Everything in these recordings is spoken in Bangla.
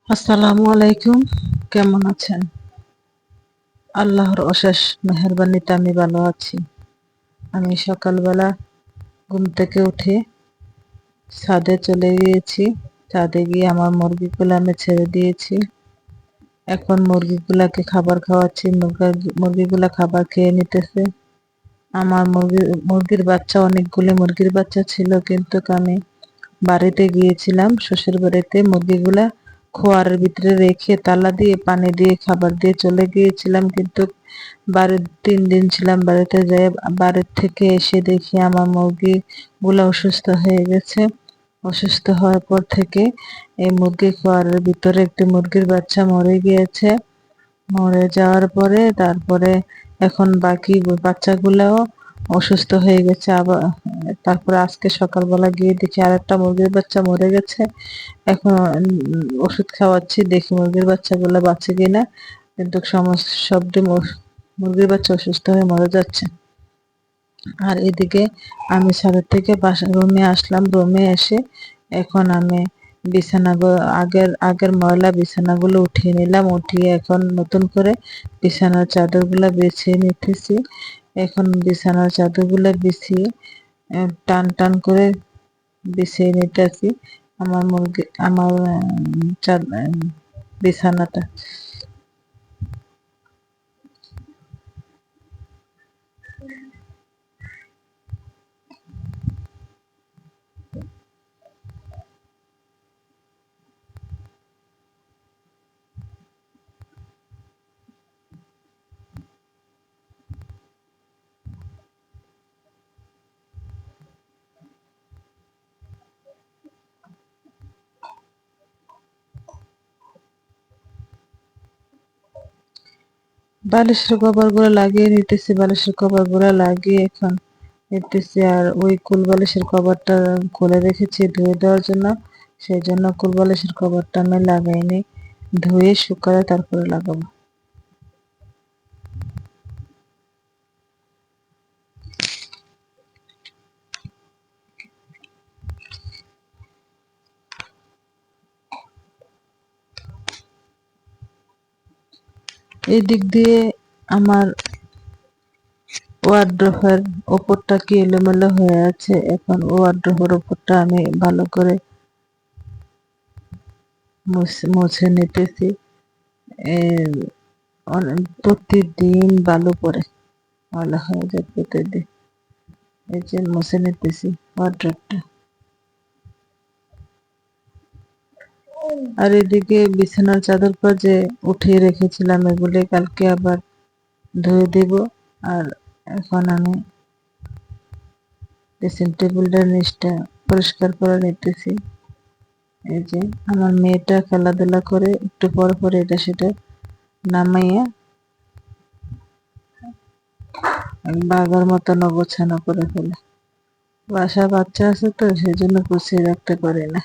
আসসালামু আলাইকুম। কেমন আছেন? আল্লাহর অশেষ মেহেরবানিতে আমি ভালো আছি। আমি সকালবেলা ঘুম থেকে উঠে ছাদে চলে গিয়েছি। ছাদে গিয়ে আমার মুরগিগুলো আমি ছেড়ে দিয়েছি। এখন মুরগিগুলাকে খাবার খাওয়াচ্ছি। মুরগিগুলা খাবার খেয়ে নিতেছে। আমার মুরগির বাচ্চা, অনেকগুলো মুরগির বাচ্চা ছিল, কিন্তু আমি বাড়িতে গিয়েছিলাম, শ্বশুর বাড়িতে। মুরগিগুলা খোয়ারের ভিতরে রেখে তালা দিয়ে পানি দিয়ে খাবার দিয়ে চলে গিয়েছিলাম, কিন্তু বাড়ির 3 দিন ছিলাম বাড়িতে। যাই বাড়ির থেকে এসে দেখি আমার মুরগিগুলা অসুস্থ হয়ে গেছে। অসুস্থ হওয়ার পর থেকে এই মুরগি খোয়ারের ভিতরে একটি মুরগির বাচ্চা মরে গিয়েছে। মরে যাওয়ার পরে তারপরে এখন বাকি বাচ্চাগুলাও অসুস্থ হয়ে গেছে আবার। তারপরে আজকে সকালবেলা গিয়ে দেখি আরেকটা মুরগির বাচ্চা মরে গেছে। এখন ওষুধ খাওয়াচ্ছি, দেখি মুরগির বাচ্চাগুলো বাঁচে কিনা, কিন্তু সবটি মুরগির বাচ্চা অসুস্থ হয়ে মরে যাচ্ছে। আর এদিকে আমি ছাদের থেকে বাসা রুমে আসলাম। রুমে এসে এখন আমি আগের আগের ময়লা বিছানাগুলো উঠিয়ে নিলাম। উঠিয়ে এখন নতুন করে বিছানার চাদরগুলো বিছিয়ে নিতেছি। এখন বিছানার চাদরগুলো বিছিয়ে টান টান করে বিছিয়ে নিতেছি আমার বিছানাটা। বালিশের কভার গুলো লাগিয়ে নিতেছি। বালিশের কভার গুলো লাগিয়ে এখন নিতেছি। আর ওই কুল বালিশের কভারটা খুলে রেখেছি ধুয়ে দেওয়ার জন্য, সেই জন্য কুল বালিশের কভারটা আমি লাগাইনি। ধুয়ে শুকালে তারপরে লাগাবো। এই দিক দিয়ে আমার ওয়ার্ড্রোবের ওপরটা কি এলোমেলো হয়ে আছে। এখন ওয়ার্ড্রোবের ওপরটা আমি ভালো করে মুছে নিতেছি। প্রতিদিন বালু পড়ে, ময়লা হয়ে যায় প্রতিদিন। এই যে মুছে নিতেছি ওয়ার্ড্রোবটা। আর এদিকে বিছানার চাদরটা যে উঠিয়ে রেখেছিলাম, এগুলি কালকে আবার ধুয়ে দিব। আর এখন আমি ড্রেসিং টেবিলটার নিচটা পরিষ্কার করে নিতেছি। এই যে আমার মেয়েটা খেলাধুলা করে, একটু পর পর এটা সেটা নামাইয়া বাঘের মতন অগোছানো করে ফেলে। বাসা বাচ্চা আছে তো, সেই জন্য গুছিয়ে রাখতে পারি না।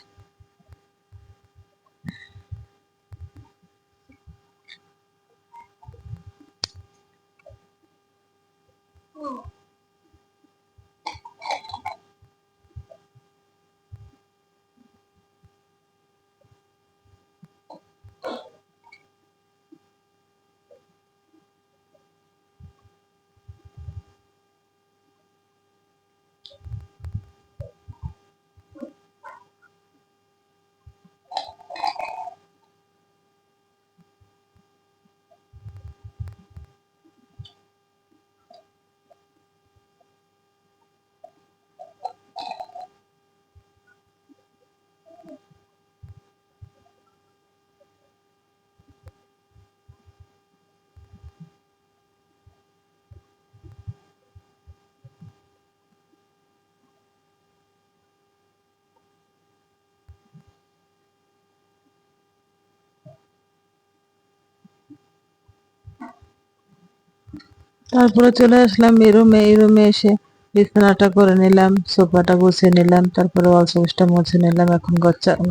তারপরে চলে আসলাম এই রুমে। এই রুমে এসে বিছানাটা করে নিলাম, সোফাটা গুছিয়ে নিলাম, তারপরে ওয়াল শোকেসটা মুছে নিলাম। এখন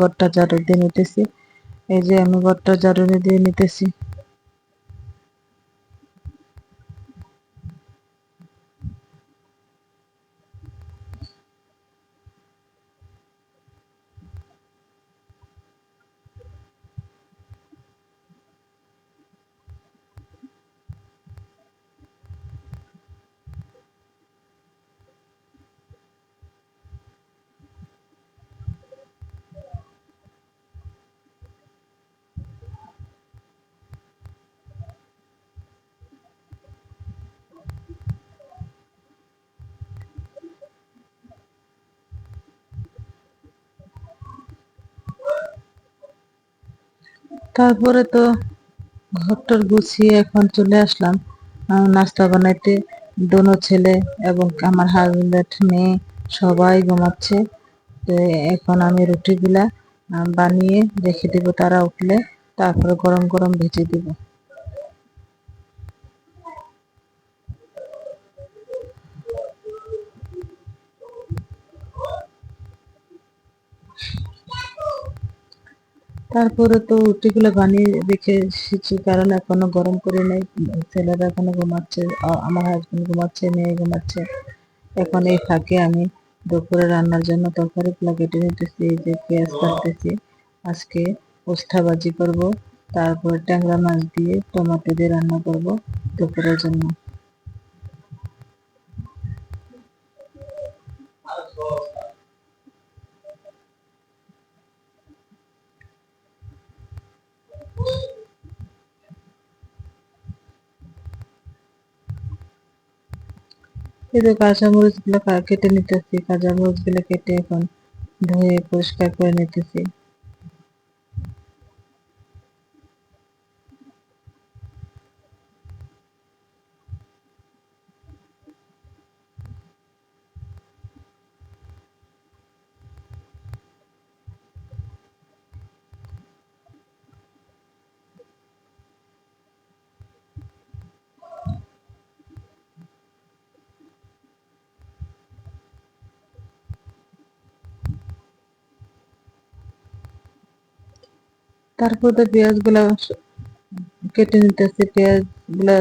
ঘরটা ঝাড়ু দিয়ে নিতেছি। এই যে আমি ঘরটা ঝাড়ু দিয়ে নিতেছি। তারপরে তো ঘরটর গুছিয়ে এখন চলে আসলাম নাস্তা বানাইতে। দোনো ছেলে এবং আমার হাজবেন্ড, মেয়ে সবাই ঘুমাচ্ছে। তো এখন আমি রুটিগুলা বানিয়ে রেখে দিব, তারা উঠলে তারপরে গরম গরম ভেজে দিব। তারপরে তো রুটিগুলো বানিয়ে রেখে এসেছি, কারণ এখনো গরম করে নাই। ছেলেরা এখনো ঘুমাচ্ছে, আমার হাজবেন্ড ঘুমাচ্ছে, মেয়ে ঘুমাচ্ছে। এখন এই ফাঁকে আমি দুপুরে রান্নার জন্য তরকারিগুলো কেটে নিতেছি, এই যে পেঁয়াজ কাটতেছি। আজকে উস্তা ভাজি করব, তারপর ট্যাংরা মাছ দিয়ে টমেটো দিয়ে রান্না করব দুপুরের জন্য। এই যে কাঁচামরিচ গুলো কেটে নিতেছি, কাঁচামরিচ গুলো কেটে এখন ধুয়ে পরিষ্কার করে নিতেছি। তারপর তো পেঁয়াজ গুলা কেটে নিতেছি, পেঁয়াজ গুলা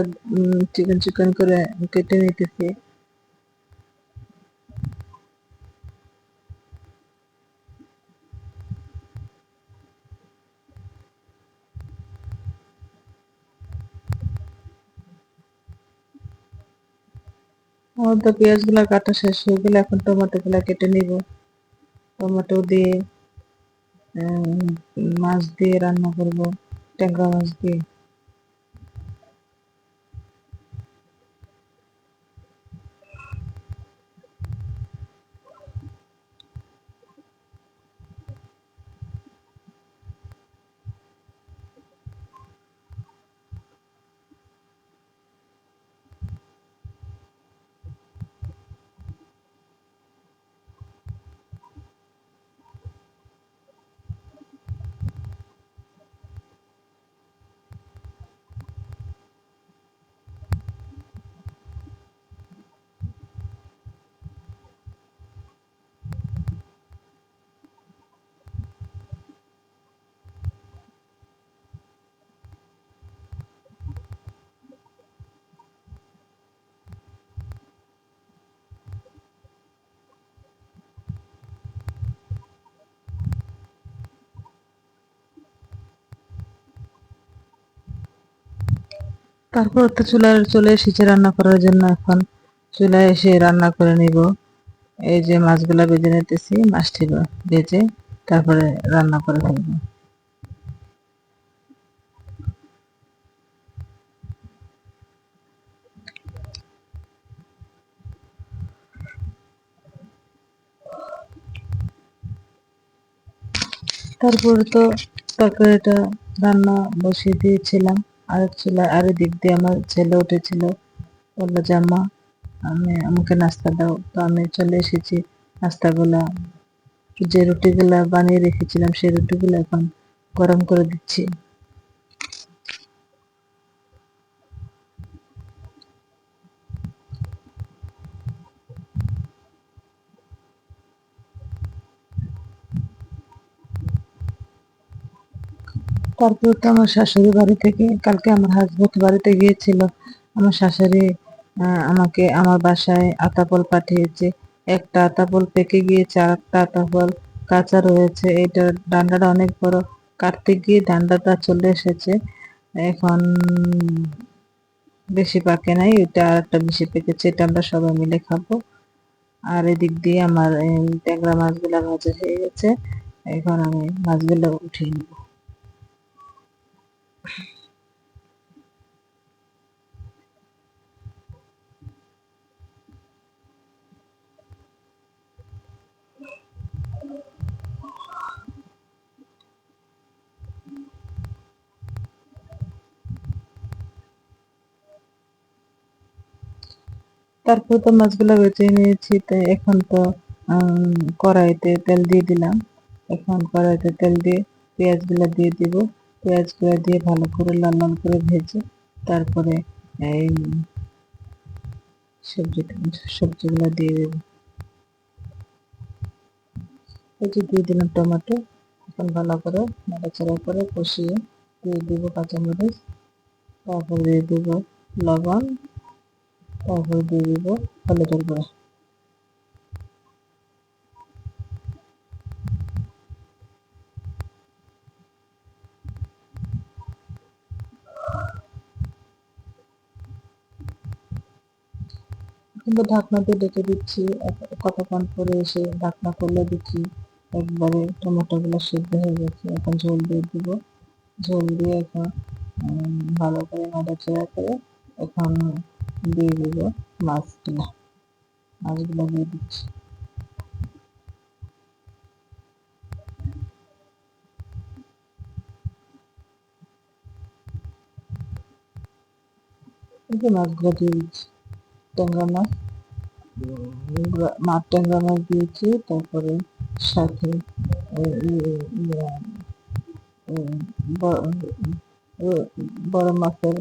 চিকন চিকন করে কেটে নিতেছি। আমার তো পেঁয়াজ গুলা কাটা শেষ হয়ে গেলে এখন টমেটো গুলা কেটে নিব। টমেটো দিয়ে মাছ দিয়ে রান্না করব, ট্যাংরা মাছ দিয়ে। তারপর তো চলে এসেছে রান্না করার জন্য। এখন চুলায় এসে রান্না করে নিব। এই যে মাছগুলা ভেজে নিতেছি, মাছটি ভেজে তারপরে রান্না করে ফেলবো। তারপরে তো তরকারিটা রান্না বসিয়ে দিয়েছিলাম। আরেক দিক দিয়ে আমার ছেলে উঠেছিল, বললো যে আম্মা আমাকে নাস্তা দাও। তো আমি চলে এসেছি নাস্তাগুলা, যে রুটিগুলা বানিয়ে রেখেছিলাম সেই রুটিগুলো এখন গরম করে দিচ্ছি। তারপর তো আমার শাশুড়ি বাড়ি থেকে, কালকে আমার হাজবেন্ড বাড়িতে গিয়েছিল। আমার শাশুড়ি আমাকে আমার বাসায় আতাপল পাঠিয়েছে। একটা আতাপল পেকে গিয়েছে, আর একটা আতাপল কাঁচা রয়েছে। এইটার ডান্ডাটা অনেক বড়, কাটতে গিয়ে ডান্ডাটা চলে এসেছে। এখন বেশি পাকে নাই, ওইটা আর একটা বেশি পেকেছে, এটা আমরা সবাই মিলে খাবো। আর এদিক দিয়ে আমার ট্যাংরা মাছগুলা ভাজা হয়ে গেছে। এখন আমি মাছগুলো উঠিয়ে নিব। তারপর তো মাছগুলো বেছে নিয়েছি, তাই এখন তো কড়াইতে তেল দিয়ে দিলাম। এখন কড়াইতে তেল দিয়ে পেঁয়াজগুলো দিয়ে দিব। পেঁয়াজগুলো দিয়ে ভালো করে লাল লাল করে ভেজে তারপরে এই সবজিগুলো দিয়ে দেব। এই যে দিয়ে দিলাম টমেটো। এখন ভালো করে নাড়াচাড়া করে কষিয়ে দিয়ে দিব কাঁচামরিচ, তারপর দিয়ে দিব লবণ, তারপর দিয়ে দিব হলুদের গুঁড়া। কিন্তু ঢাকনা দিয়ে ডেকে দিচ্ছি। কতক্ষণ পরে এসে ঢাকনা করলে দেখি একবারে টমেটোগুলো সিদ্ধ হয়ে গেছে। এখন ঝোল দিয়ে দিব। ঝোল দিয়ে এখন ভালো করে নাড়াচাড়া করে এখন দিয়ে দিব মাছগুলো। মাছগুলো দিয়ে দিচ্ছি। এই যে মাছগুলো দিয়ে দিচ্ছি। ট্যাংরা মাছ, ট্যাংরা মাছ দিয়েছি। তারপরে সাথে বড় মাছের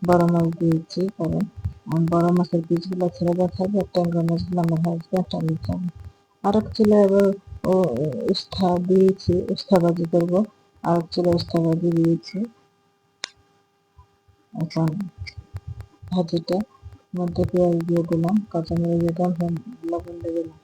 বড় মাছ দিয়েছি, কারণ বড় মাছের পিসগুলো ছেড়ে খাবে, আর ট্যাংরা মাছগুলো আমার হাজব্যান্ড আমি খাবো। আরেক চুলা এবার ও উস্তা দিয়েছি, উস্তা ভাজি করবো। আরেক চুলা উস্তা ভাজি দিয়েছি। এখন ভাজিটা মধ্যে পেঁয়াজ দিয়ে দিলাম, কাঁচামরিচ দিলাম, লবণ দিয়ে দিলাম।